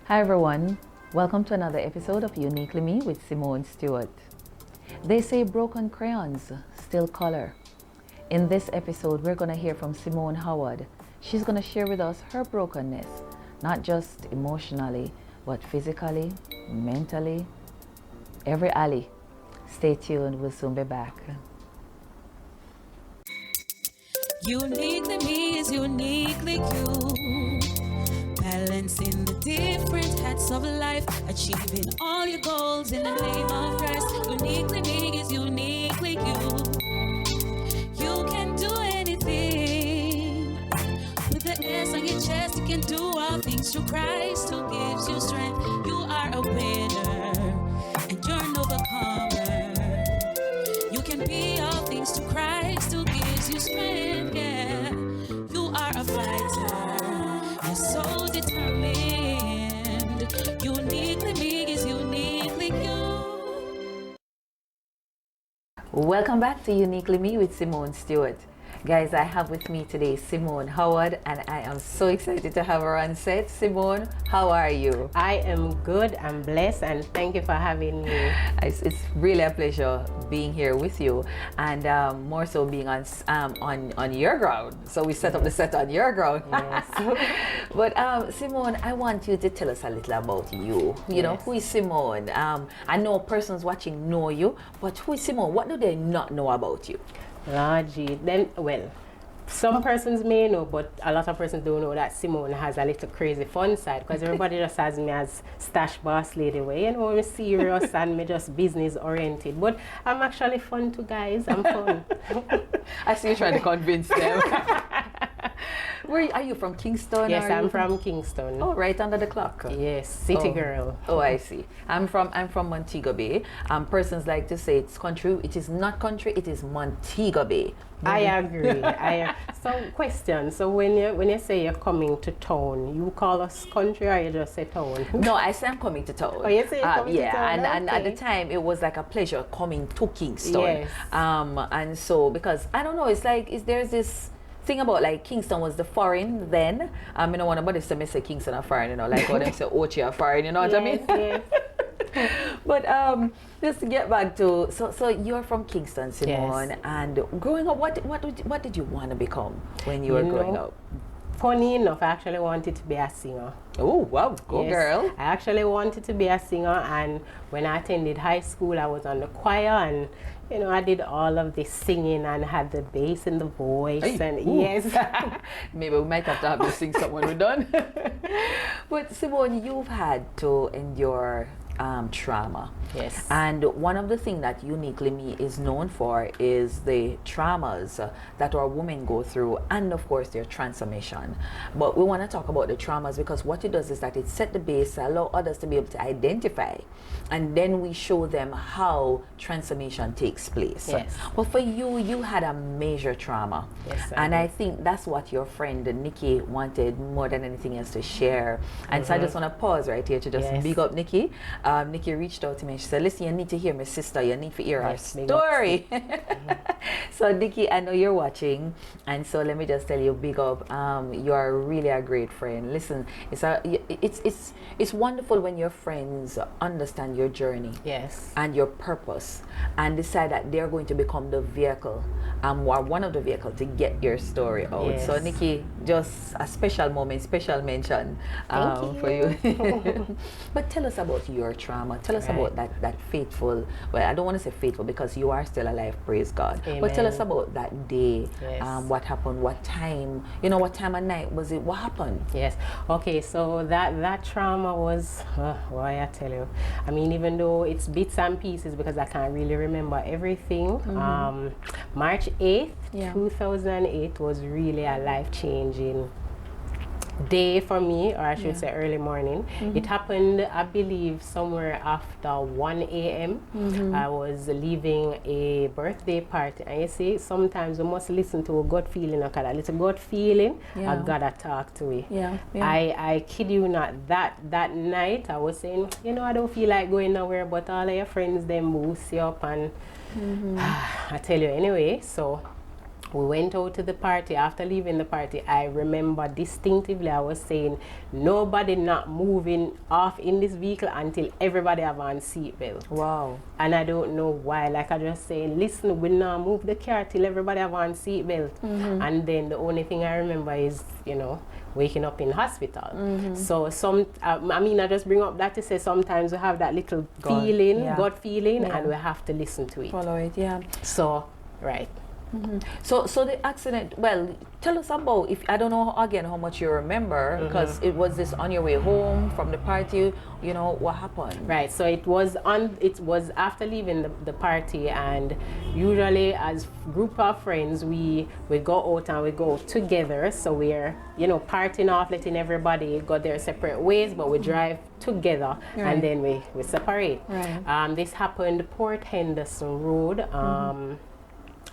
Hi everyone, welcome to another episode of Uniquely Me with Simone Stewart. They say broken crayons still color. In this episode, we're going to hear from Simone Howard. She's going to share with us her brokenness, not just emotionally, but physically, mentally, every alley. Stay tuned, we'll soon be back. Uniquely me is uniquely you. Balancing the different hats of life, achieving all your goals in the name of Christ. Uniquely me is uniquely you. You can do anything. With the S on your chest, you can do all things through Christ who gives you strength. You are a winner and you're an overcomer. You can be all things to Christ who gives you strength, yeah. You are a fighter. You're so determined. Uniquely me is uniquely you. Welcome back to Uniquely Me with Simone Stewart. Guys, I have with me today Simone Howard, and I am so excited to have her on set. Simone, how are you? I am good, I'm blessed, and thank you for having me. It's really a pleasure being here with you, and more so being on your ground. So we set up the set on your ground. Yes. But Simone, I want you to tell us a little about you. You know, who is Simone? I know persons watching know you, but who is Simone? What do they not know about you? Lord gee, then, well, some persons may know, but a lot of persons don't know that Simone has a little crazy fun side, because everybody just has me as stash boss lady way, you know, I'm serious and me just business oriented, but I'm actually fun to guys. I'm fun. I see you trying to convince them. Where are you from? Kingston? Yes, I'm from Kingston. Oh, right under the clock. Yes, city girl. Oh, I see. I'm from Montego Bay. Persons like to say it's country. It is not country. It is Montego Bay. I agree. So, question. So when you say you're coming to town, you call us country or you just say town? No, I say I'm coming to town. Oh, you say you're coming to town? And at the time it was like a pleasure coming to Kingston. Yes. And so because I don't know, it's like there's this thing about like Kingston was the foreign then. I don't want nobody to say Kingston are foreign, you know, like what them say Ochi are foreign, you know what I mean? Yes. But just to get back to so you're from Kingston, Simone, Yes. and growing up, what did you want to become when you were growing up? Funny enough, I actually wanted to be a singer. Oh wow, go Yes, girl! I actually wanted to be a singer, and when I attended high school, I was on the choir, and you know, I did all of this singing and had the bass in the voice. Hey, and ooh. yes. Maybe we might have to sing something when we're done. But Simone, you've had to endure trauma. Yes. And one of the things that Uniquely Me is known for is the traumas that our women go through, and of course their transformation. But we want to talk about the traumas because what it does is that it set the base, allow others to be able to identify, and then we show them how transformation takes place. Yes. But for you, you had a major trauma. Yes, and I think that's what your friend Nikki wanted more than anything else to share. And so I just want to pause right here to just Yes. big up Nikki. Nikki reached out to me and she said, listen, you need to hear my sister, you need to hear her Yes, big story. So Nikki, I know you're watching, and so let me just tell you, big up, you are really a great friend. Listen, it's wonderful when your friends understand your journey. Yes. And your purpose, and decide that they're going to become the vehicle, or one of the vehicles to get your story out. Yes. So Nikki, just a special moment, special mention for you. But tell us about your trauma. Tell us about that fateful, well, I don't want to say fateful because you are still alive, praise God. Amen. But tell us about that day. Yes. What happened, what time, what time of night was it, what happened? Yes. Okay, so that trauma was, why I tell you, I mean, even though it's bits and pieces because I can't really remember everything, March 8th, 2008 was really a life-changing day for me, or I should say early morning. It happened, I believe, somewhere after 1 a.m. I was leaving a birthday party, and you see, sometimes we must listen to a gut feeling, okay, that little gut feeling, I gotta talk to it. I kid you not, that night I was saying, I don't feel like going nowhere, but all of your friends, them boost you up, and I tell you anyway, so We went out to the party. After leaving the party, I remember distinctively I was saying, nobody not moving off in this vehicle until everybody have on seatbelt. Wow. And I don't know why. Like I just saying, listen, we'll not move the car till everybody have on seatbelt. And then the only thing I remember is, you know, waking up in hospital. So I mean, I just bring up that to say sometimes we have that little feeling, gut feeling, and we have to listen to it. Follow it, yeah. So, right. So the accident, well, tell us about, if I don't know again how much you remember, because it was this on your way home from the party, you know, what happened? Right, so it was after leaving the party, and usually as group of friends we go out and we go together, so we're, you know, partying off, letting everybody go their separate ways, but we drive together and then we separate. Right. This happened Port Henderson Road.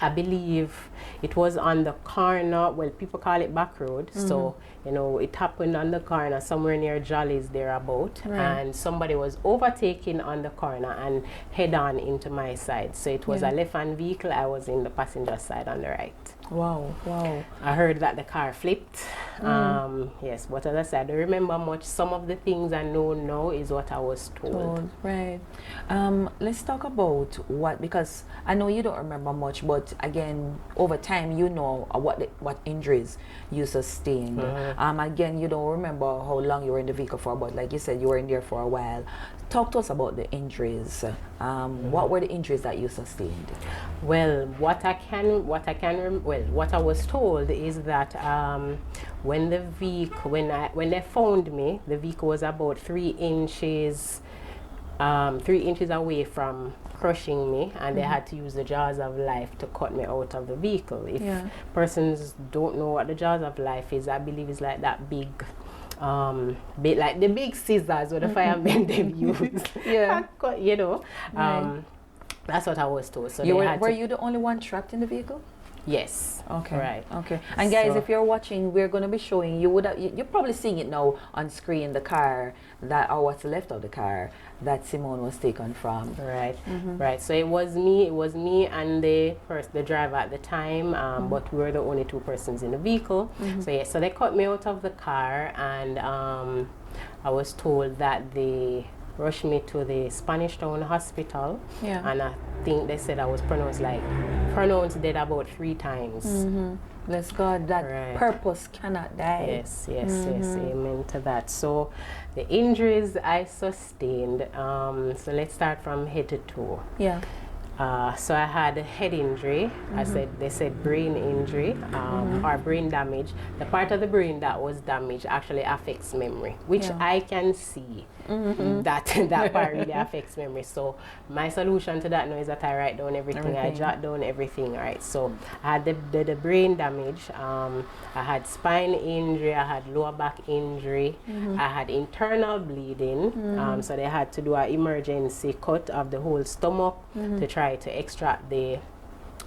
I believe it was on the corner, well, people call it back road, so, you know, it happened on the corner somewhere near Jolly's thereabout, and somebody was overtaking on the corner and head on into my side. So it was a left-hand vehicle, I was in the passenger side on the right. Wow, wow. I heard that the car flipped. Yes, but as I said, I don't remember much. Some of the things I know now is what I was told. Right. Let's talk about what, because I know you don't remember much, but again, over time, you know what injuries you sustained. Again, you don't remember how long you were in the vehicle for, but like you said, you were in there for a while. Talk to us about the injuries. What were the injuries that you sustained? Well, what I was told is that when they found me, the vehicle was about 3 inches away from crushing me, and they had to use the jaws of life to cut me out of the vehicle. If persons don't know what the jaws of life is, I believe it's like that big like the big scissors with the firemen they use. You know, that's what I was told. So were you the only one trapped in the vehicle? Yes. Okay. Right. Okay. And guys, if you're watching, we're going to be showing you're probably seeing it now on screen, the car or what's left of the car that Simone was taken from. Right. Right. So it was me and the driver at the time, but we were the only 2 persons in the vehicle. So they cut me out of the car, and I was told that they rushed me to the Spanish Town Hospital, and I think they said I was pronounced dead about 3 times. Bless God, that purpose cannot die. Yes, amen to that. So the injuries I sustained, so let's start from head to toe. So I had a head injury. They said brain injury or brain damage. The part of the brain that was damaged actually affects memory, which I can see that part really affects memory. So my solution to that now is that I write down everything. I jot down everything, right? So I had the brain damage. I had spine injury. I had lower back injury. I had internal bleeding. So they had to do an emergency cut of the whole stomach to try to extract the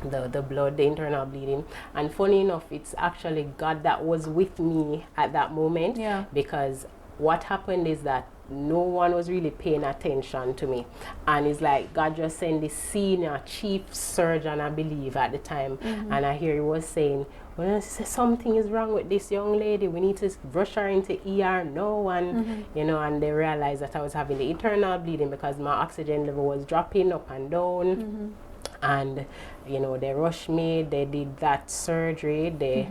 blood, the internal bleeding. And funny enough, it's actually God that was with me at that moment, because what happened is that no one was really paying attention to me, and it's like God just sent the senior chief surgeon, I believe, at the time, and I hear he was saying, well, something is wrong with this young lady, we need to rush her into ER now, and you know, and they realized that I was having the internal bleeding because my oxygen level was dropping up and down, and you know, they rushed me, they did that surgery, they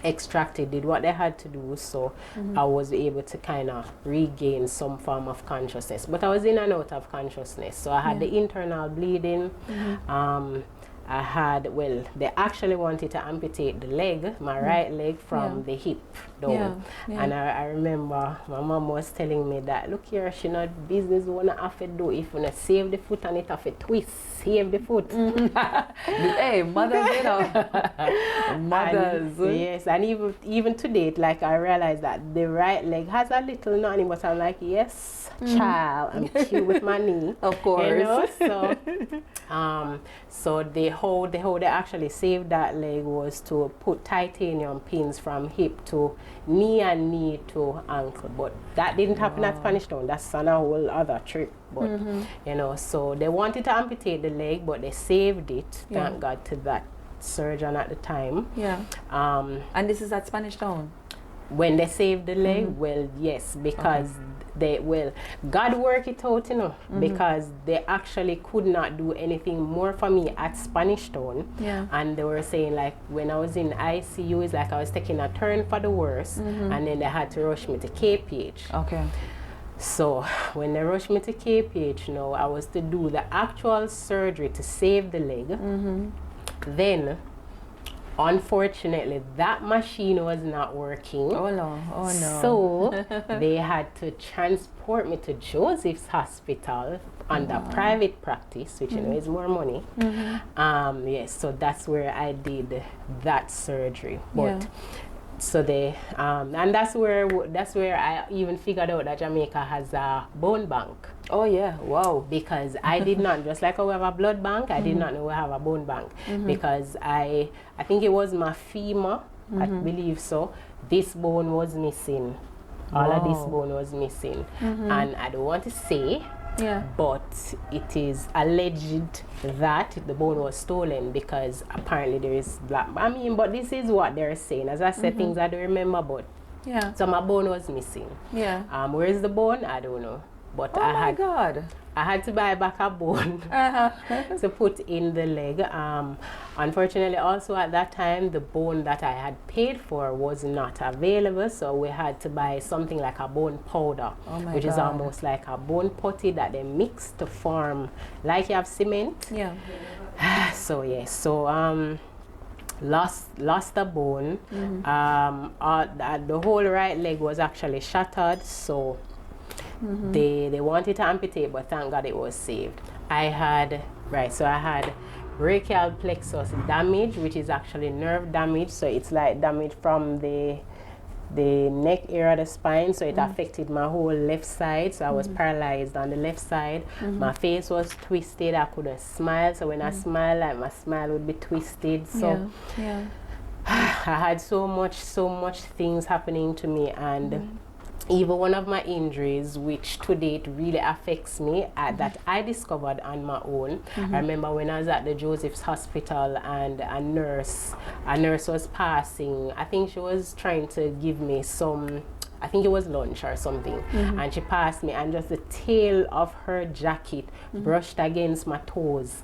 did what they had to do, so I was able to kind of regain some form of consciousness, but I was in and out of consciousness. So I had the internal bleeding. I had, well, they actually wanted to amputate the leg, my right leg, from the hip down. And I remember my mom was telling me that, look here, she not business wanna have to do if you save the foot and it have to twist, save the foot. Hey, mothers, you know. Mothers. And, yes, and even to date, like I realized that the right leg has a little nothing, but I'm like, yes, child, I'm cute with my knee. Of course. You know, so how they actually saved that leg was to put titanium pins from hip to knee and knee to ankle, but that didn't happen at Spanish Town. That's on a whole other trip. But you know, so they wanted to amputate the leg, but they saved it. Thank God to that. surgeon at the time. Yeah. And this is at Spanish Town? When they saved the leg, well, yes, because God worked it out, you know, because they actually could not do anything more for me at Spanish Town. Yeah. And they were saying, like, when I was in ICU, it's like I was taking a turn for the worse, and then they had to rush me to KPH. Okay. So when they rushed me to KPH, you know, I was to do the actual surgery to save the leg. Then, unfortunately, that machine was not working. Oh no, oh no. So they had to transport me to Joseph's Hospital under private practice, which you know is more money. Yes, so that's where I did that surgery. But so they and that's where I even figured out that Jamaica has a bone bank. Oh yeah, wow. Because I did not, just like we have a blood bank, I did not know we have a bone bank. Because I think it was my femur, I believe so. This bone was missing. All of this bone was missing. And I don't want to say, but it is alleged that the bone was stolen because apparently there is black. I mean, but this is what they're saying. As I said, things I don't remember, but so my bone was missing. Where is the bone? I don't know. But I had to buy back a bone to put in the leg. Unfortunately, also at that time, the bone that I had paid for was not available, so we had to buy something like a bone powder, which is almost like a bone putty that they mix to form, like you have cement. So yes, so lost the bone. The whole right leg was actually shattered, so they wanted to amputate, but thank God it was saved. I had brachial plexus damage, which is actually nerve damage, so it's like damage from the neck area of the spine, so it affected my whole left side, so I was paralyzed on the left side. My face was twisted, I couldn't smile, so when I smile, like my smile would be twisted. So I had so much things happening to me, and even one of my injuries, which to date really affects me, that I discovered on my own. I remember when I was at the Joseph's Hospital and a nurse was passing. I think she was trying to give me some, I think it was lunch or something, and she passed me, and just the tail of her jacket brushed against my toes,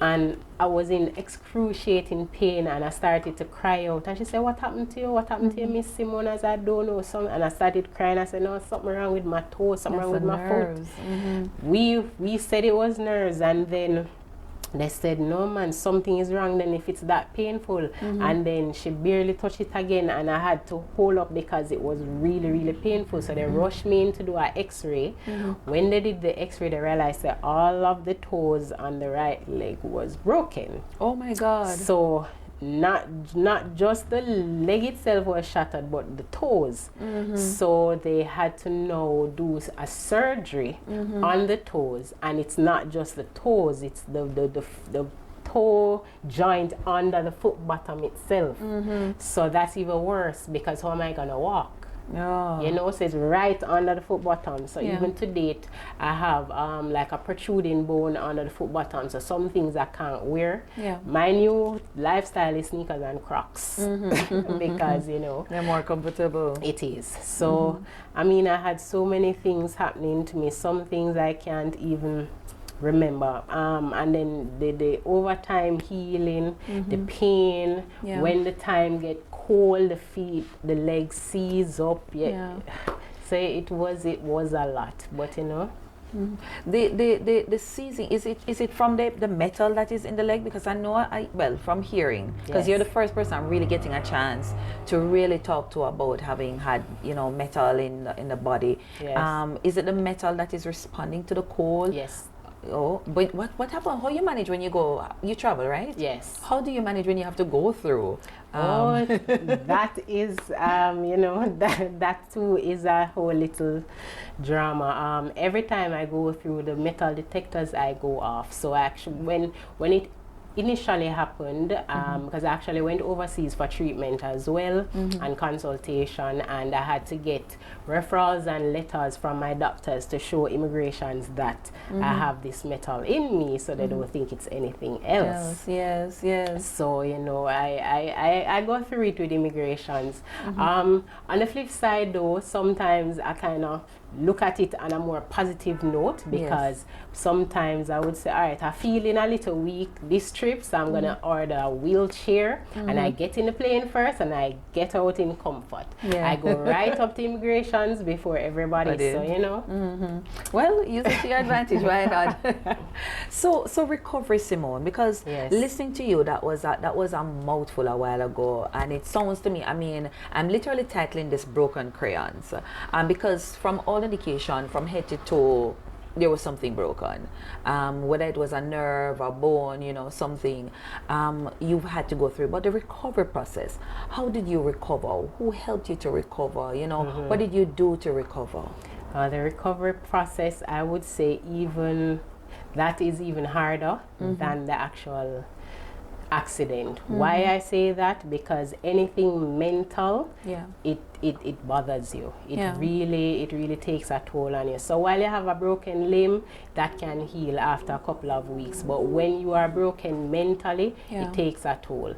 and I was in excruciating pain, and I started to cry out, and she said, "What happened to you? What happened to you, Miss Simone?" I said, "I don't know." And I started crying. I said, "No, something wrong with my toes, something wrong with my foot." We said it was nerves, and then they said, "No man, something is wrong then if it's that painful." And then she barely touched it again, and I had to hold up because it was really painful. So they rushed me in to do an x-ray. When they did the x-ray, they realized that all of the toes on the right leg was broken. Oh my God. So not just the leg itself was shattered, but the toes. So they had to now do a surgery on the toes, and it's not just the toes, it's the toe joint under the foot bottom itself. So that's even worse, because how am I gonna walk? You know, so it's right under the foot bottom. So even to date, I have like a protruding bone under the foot bottom. So some things I can't wear. My new lifestyle is sneakers and Crocs because, you know, they're more comfortable. It is. So I mean, I had so many things happening to me. Some things I can't even remember, and then the overtime healing, the pain, when the time get cold, the legs seize up. So it was a lot, but you know. The seizing, is it from the metal that is in the leg? Because I know, well, from hearing, because you're the first person I'm really getting a chance to really talk to about having had, you know, metal in the body. Is it the metal that is responding to the cold? Yes. Oh, but what happened? How you manage when you go? You travel, right? Yes. How do you manage when you have to go through? That is, you know, that too is a whole little drama. Every time I go through the metal detectors, I go off. So actually, when it initially happened because I actually went overseas for treatment as well and consultation, and I had to get referrals and letters from my doctors to show immigrations that I have this metal in me, so they don't think it's anything else. Yes. So, you know, I go through it with immigrations. On the flip side though, sometimes I kind of look at it on a more positive note, because sometimes I would say, all right, I'm feeling a little weak this trip, so I'm gonna order a wheelchair, and I get in the plane first and I get out in comfort. I go right up to immigrations before everybody, so you know. Well, use it to your advantage, why not? So recovery, Simone, because listening to you, that was a mouthful a while ago, and it sounds to me, I mean, I'm literally titling this broken crayons, because from all indication, from head to toe, there was something broken, whether it was a nerve, a bone, you know, something you've had to go through. But the recovery process, how did you recover? Who helped you to recover? You know, what did you do to recover? The recovery process, I would say, that is even harder than the actual accident. Why I say that? Because anything mental, it bothers you. It really takes a toll on you. So while you have a broken limb, that can heal after a couple of weeks, but when you are broken mentally, it takes a toll.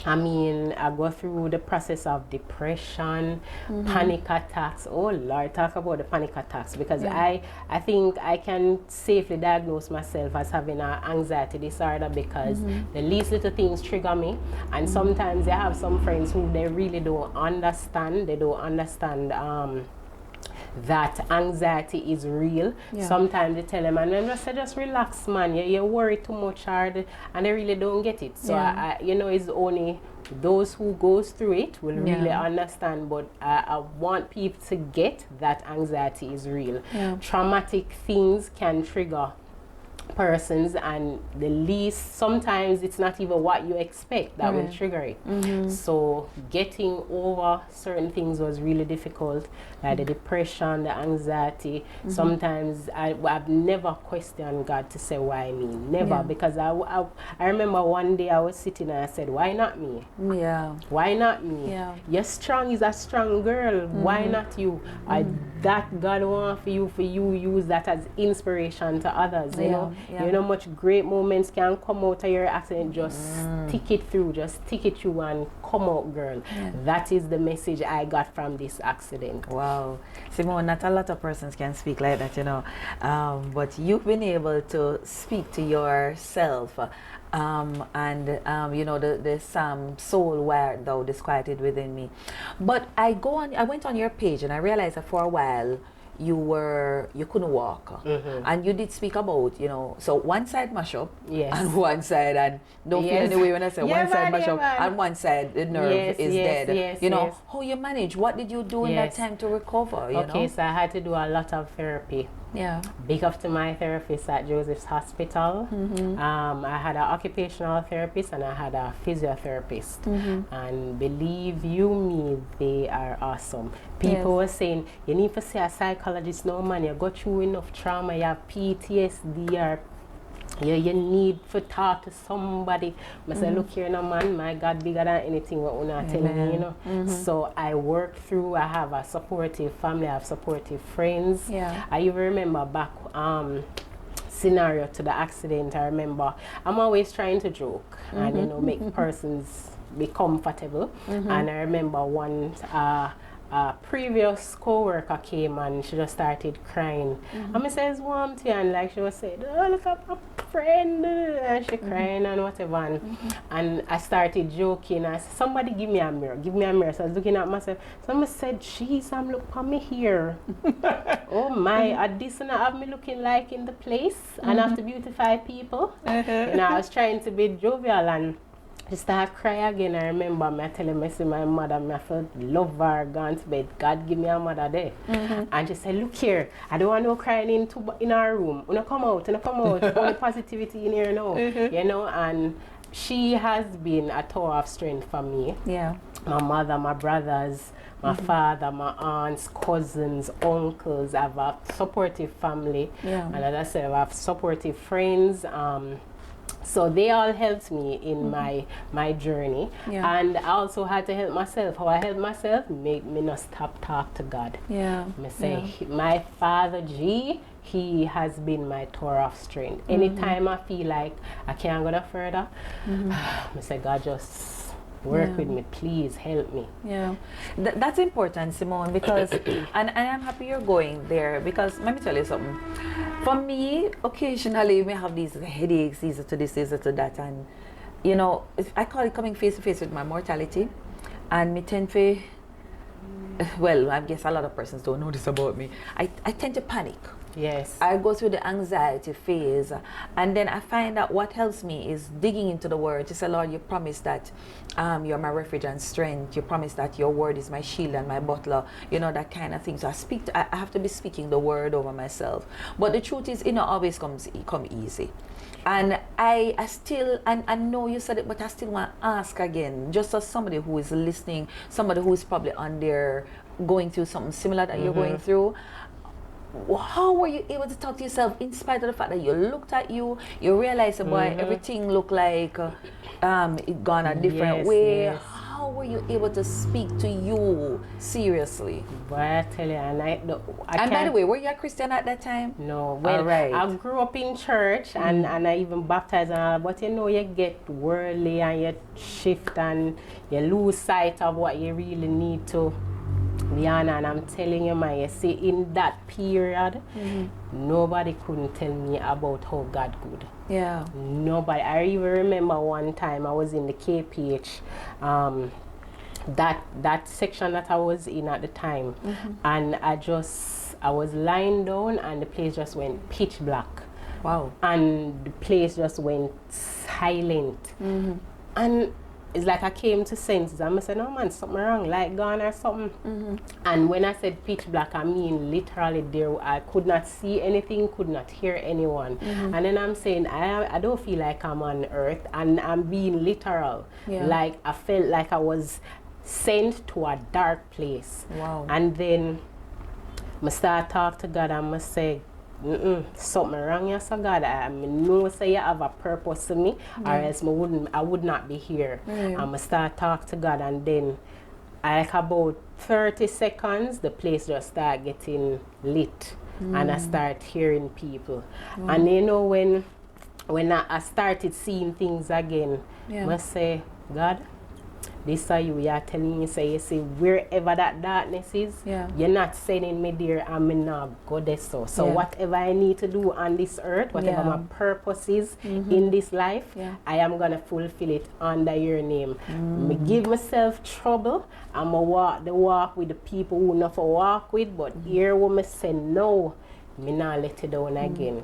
I mean, I go through the process of depression, panic attacks. Oh Lord, talk about the panic attacks, because I think I can safely diagnose myself as having an anxiety disorder, because the least little things trigger me, and sometimes I have some friends who they really don't understand. They don't understand that anxiety is real. Sometimes they tell them, and then I just relax, man, you worry too much hard, and they really don't get it. So I you know, it's only those who goes through it will really understand, but I want people to get that anxiety is real. Traumatic things can trigger persons, and the least, sometimes it's not even what you expect that will trigger it. So getting over certain things was really difficult, like the depression, the anxiety. Sometimes I've never questioned God to say why me, never, because I remember one day I was sitting and I said, why not me? Why not me? You're strong, is a strong girl, why not you? That God want for you use that as inspiration to others, you know. You know, much great moments can come out of your accident. Just stick it through, and come out, girl. That is the message I got from this accident. Wow, Simone, not a lot of persons can speak like that, you know, but you've been able to speak to yourself, and you know, this soul where thou disquieted within me. But I went on your page and I realized that for a while you couldn't walk, and you did speak about, you know, so one side mash up, and one side, and don't feel any way when I say one side mash up, and one side the nerve is dead. You know, how you manage? What did you do in that time to recover? You know? So I had to do a lot of therapy. Big up to my therapist at Joseph's Hospital. I had an occupational therapist and I had a physiotherapist, and believe you me, they are awesome. People were saying, you need to see a psychologist. No man, you go through enough trauma, you have PTSD, or you need to talk to somebody. I say, look here, no man, my God bigger than anything what you're telling me, you know. So I work through, I have a supportive family, I have supportive friends. I even remember back scenario to the accident. I remember I'm always trying to joke and, you know, make persons be comfortable. And I remember one previous co-worker came and she just started crying. And I said, it's warm to you, and like she was saying, oh, look at my friend, and she crying and whatever. And I started joking. I said, somebody give me a mirror. So I was looking at myself. Someone said, jeez, I'm looking at me here. Oh my, this and have me looking like in the place, and I have to beautify people. And I was trying to be jovial, and she started crying again. I remember me telling me, see my mother, I felt love her, gone to bed. God give me a mother there. And she said, look here, I don't want no crying in our room. When I come out, only positivity in here now. You know, and she has been a tower of strength for me. My mother, my brothers, my father, my aunts, cousins, uncles. I have a supportive family. And as I said, I have supportive friends. So they all helped me in my journey, and I also had to help myself. How I help myself, make me not stop talk to God. Me say, my Father G, He has been my tower of strength. Anytime I feel like I can't go no further, I say, God, just work with me, please help me. That's important, Simone, because and I'm happy you're going there, because let me tell you something. For me, occasionally we have these headaches, either to this, either to that, and you know, I call it coming face to face with my mortality, and me tend to, well, I guess a lot of persons don't know this about me. I tend to panic. Yes. I go through the anxiety phase, and then I find that what helps me is digging into the word to say, Lord, you promised that you're my refuge and strength. You promised that your word is my shield and my butler, you know, that kind of thing. So I have to be speaking the word over myself. But the truth is, it not always come easy. And I still, and I know you said it, but I still want to ask again, just as somebody who is listening, somebody who is probably on there going through something similar that you're going through. How were you able to talk to yourself in spite of the fact that you looked at you realized, boy, everything looked like it gone a different way? Yes. How were you able to speak to you seriously? Boy, I tell you, and by the way, were you a Christian at that time? No. Well, I grew up in church, and I even baptized and all, but you know, you get worldly and you shift and you lose sight of what you really need to. Liana, and I'm telling you, man, you see, in that period, nobody couldn't tell me about how God good. Yeah. Nobody. I even remember one time I was in the KPH, that section that I was in at the time, and I was lying down, and the place just went pitch black. Wow. And the place just went silent. And it's like I came to senses, and I said, no man, something wrong, like gone or something. And when I said pitch black, I mean literally there, I could not see anything, could not hear anyone. And then I'm saying, I don't feel like I'm on earth, and I'm being literal. Like I felt like I was sent to a dark place. Wow. And then I start talk to God, and I say, something wrong, yes, so God. I know say you have a purpose to me, or else I would not be here. I start talk to God, and then like about 30 seconds, the place just start getting lit, and I start hearing people. And you know, when I started seeing things again, I say, God, this are you are telling me, say, you see, wherever that darkness is, you're not sending me there, and me not go there. So whatever I need to do on this earth, whatever my purpose is in this life, I am going to fulfill it under your name. Me give myself trouble, I'm going to walk the walk with the people who not for walk with, but here when me say no, me not let it down again.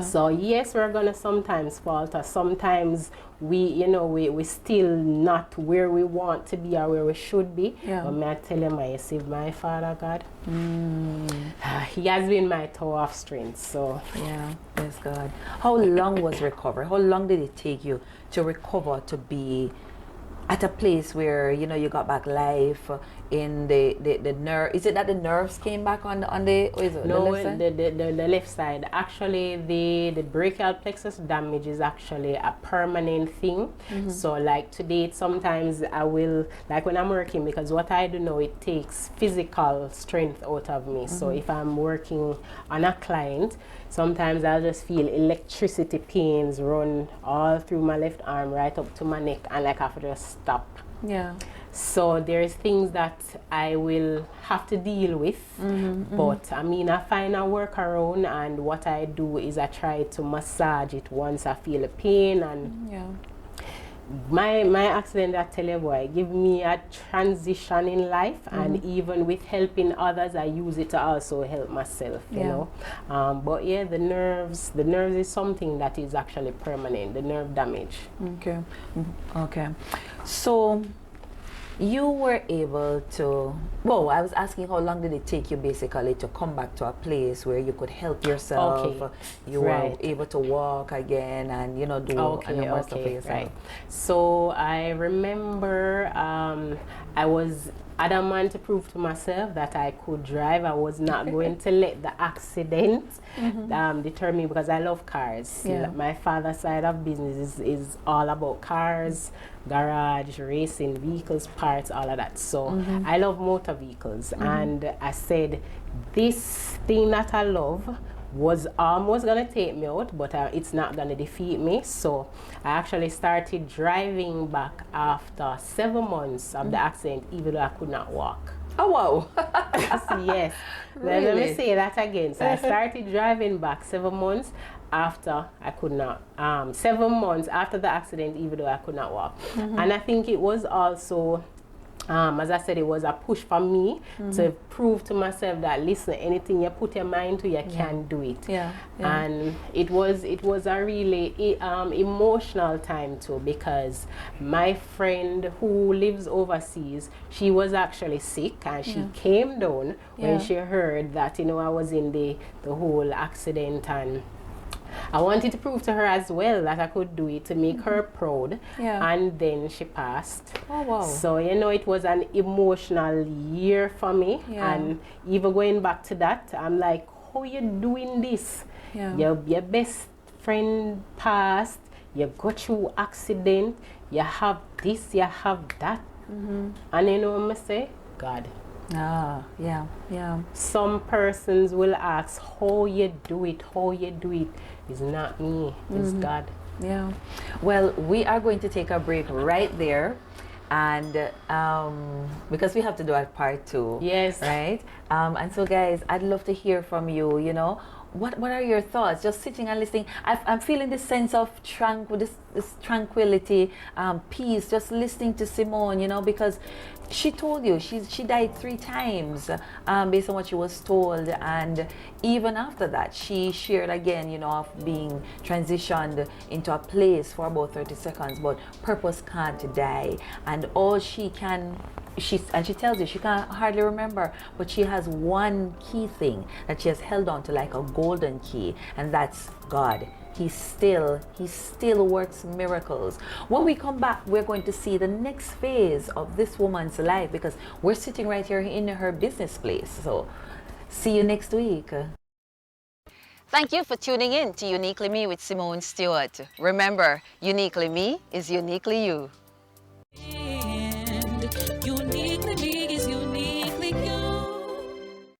So yes, we're gonna sometimes falter. Sometimes we still not where we want to be or where we should be. But may I tell you, my Father God, He has been my tower of strength. So bless God. How long was recovery? How long did it take you to recover, to be at a place where you got back life in the nerve? Is it that the nerves came back on the or is it no, the left side? The left side. Actually, the brachial plexus damage is actually a permanent thing. So like today, sometimes I will, like when I'm working, because what I do know, it takes physical strength out of me. So if I'm working on a client, sometimes I'll just feel electricity pains run all through my left arm right up to my neck, and like I have to just stop. So there's things that I will have to deal with, but I mean, I find a workaround, and what I do is I try to massage it once I feel a pain. And my accident, I tell you, boy, give me a transition in life, and even with helping others, I use it to also help myself, you know. But yeah, the nerves is something that is actually permanent, the nerve damage. Okay. So you were able to, well, I was asking how long did it take you basically to come back to a place where you could help yourself, you were able to walk again and do and more stuff for yourself. So I remember I was adamant to prove to myself that I could drive. I was not going to let the accident deter me, because I love cars. Yeah. My father's side of business is all about cars, garage, racing, vehicles, parts, all of that. So I love motor vehicles. And I said, this thing that I love was almost gonna take me out, but it's not gonna defeat me. So I actually started driving back after 7 months of the accident, even though I could not walk. Oh, wow. Yes. Really? Let me say that again. So I started driving back 7 months after I could not, 7 months after the accident, even though I could not walk. And I think it was also, as I said, it was a push for me to prove to myself that, listen, anything you put your mind to, you can do it. And it was a really emotional time too, because my friend who lives overseas, she was actually sick, and she came down when she heard that, you know, I was in the whole accident, and I wanted to prove to her as well that I could do it, to make her proud. And then she passed. Oh, wow. So, you know, it was an emotional year for me. And even going back to that, I'm like, how you doing this? Your best friend passed, you got through accident, you have this, you have that. And you know what I say? God. Some persons will ask, how you do it, how you do it. It's not me, it's God. Well, we are going to take a break right there, and because we have to do a part 2. Yes. Right? And so, guys, I'd love to hear from you, you know. What are your thoughts? Just sitting and listening. I'm feeling this sense of this tranquility, peace, just listening to Simone, you know, because she told you she died 3 times based on what she was told. And even after that, she shared again, you know, of being transitioned into a place for about 30 seconds, but purpose can't die. And all she can, she tells you she can't hardly remember, but she has one key thing that she has held on to like a golden key, and that's God. He still works miracles. When we come back, we're going to see the next phase of this woman's life, because we're sitting right here in her business place. So see you next week. Thank you for tuning in to Uniquely Me with Simone Stewart. Remember, Uniquely Me is uniquely you.